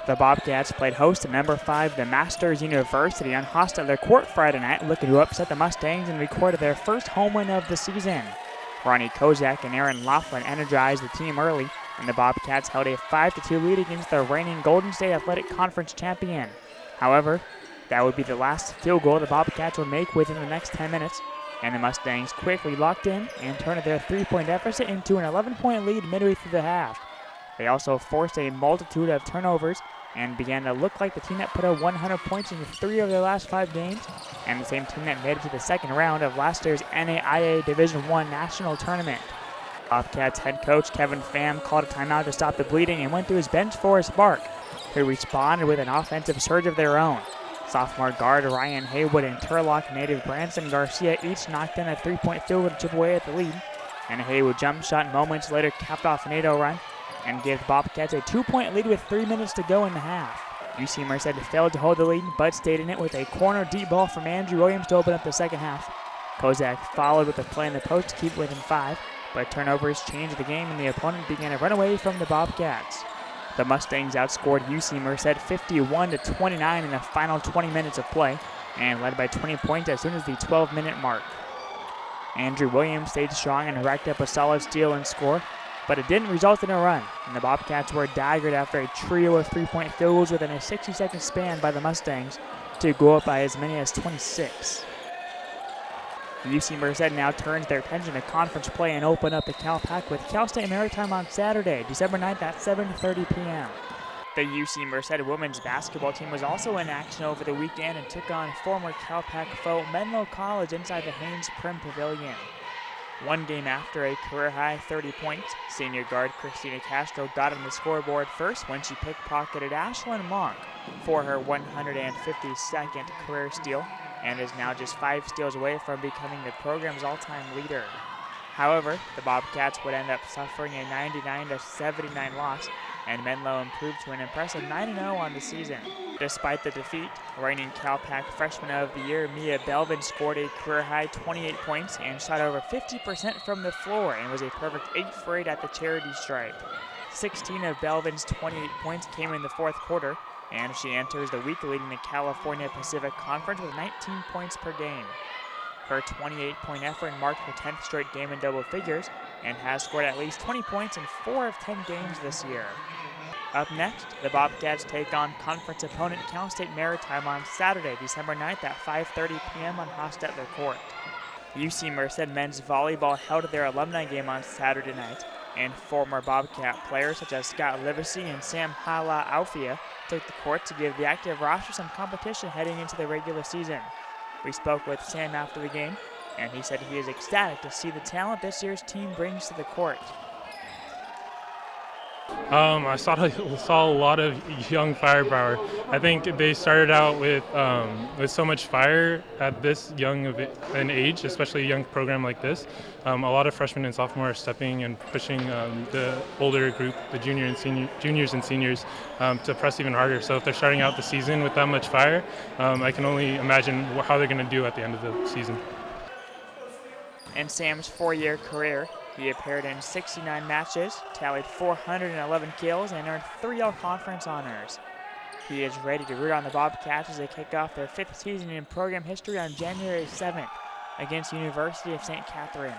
The Bobcats played host to number 5, the Masters University, on Hostetler Court Friday night, looking to upset the Mustangs and recorded their first home win of the season. Ronnie Kozak and Aaron Laughlin energized the team early, and the Bobcats held a 5-2 lead against the reigning Golden State Athletic Conference champion. However, that would be the last field goal the Bobcats would make within the next 10 minutes, and the Mustangs quickly locked in and turned their 3-point deficit into an 11-point lead midway through the half. They also forced a multitude of turnovers and began to look like the team that put up 100 points in 3 of their last 5 games, and the same team that made it to the second round of last year's NAIA Division I National Tournament. Bobcats head coach Kevin Pham called a timeout to stop the bleeding and went to his bench for a spark, who responded with an offensive surge of their own. Sophomore guard Ryan Haywood and Turlock native Branson Garcia each knocked in a 3-point field goal to chip away at the lead, and a Haywood jump shot moments later capped off an 8-0 run and gave the Bobcats a 2-point lead with 3 minutes to go in the half. UC Merced failed to hold the lead, but stayed in it with a corner deep ball from Andrew Williams to open up the second half. Kozak followed with a play in the post to keep it within 5, but turnovers changed the game and the opponent began to run away from the Bobcats. The Mustangs outscored UC Merced 51-29 in the final 20 minutes of play and led by 20 points as soon as the 12-minute mark. Andrew Williams stayed strong and racked up a solid steal and score, but it didn't result in a run, and the Bobcats were daggered after a trio of 3-point field goals within a 60-second span by the Mustangs to go up by as many as 26. UC Merced now turns their attention to conference play and open up the Cal Pac with Cal State Maritime on Saturday, December 9th at 7:30 p.m. The UC Merced women's basketball team was also in action over the weekend and took on former Cal Pac foe Menlo College inside the Haynes Prim Pavilion. One game after a career-high 30 points, senior guard Christina Castro got on the scoreboard first when she pickpocketed Ashlyn Monk for her 152nd career steal, and is now just 5 steals away from becoming the program's all-time leader. However, the Bobcats would end up suffering a 99-79 loss, and Menlo improved to an impressive 9-0 on the season. Despite the defeat, reigning Cal Pac Freshman of the Year Mia Belvin scored a career-high 28 points and shot over 50% from the floor and was a perfect 8 for 8 at the charity stripe. 16 of Belvin's 28 points came in the fourth quarter, and she enters the week leading the California Pacific Conference with 19 points per game. Her 28-point effort marked her 10th straight game in double figures and has scored at least 20 points in 4 of 10 games this year. Up next, the Bobcats take on conference opponent Cal State Maritime on Saturday, December 9th at 5:30 p.m. on Hostetler Court. UC Merced men's volleyball held their alumni game on Saturday night, and former Bobcat players such as Scott Livesey and Sam Hala Aufia took the court to give the active roster some competition heading into the regular season. We spoke with Sam after the game, and he said he is ecstatic to see the talent this year's team brings to the court. I saw a lot of young firepower. I think they started out with so much fire at this young of an age, especially a young program like this. A lot of freshmen and sophomores are stepping and pushing the older group, the juniors and seniors, to press even harder. So if they're starting out the season with that much fire, I can only imagine how they're going to do at the end of the season. In Sam's 4-year career, he appeared in 69 matches, tallied 411 kills, and earned 3 all-conference honors. He is ready to root on the Bobcats as they kick off their 5th season in program history on January 7th against University of St. Catherine.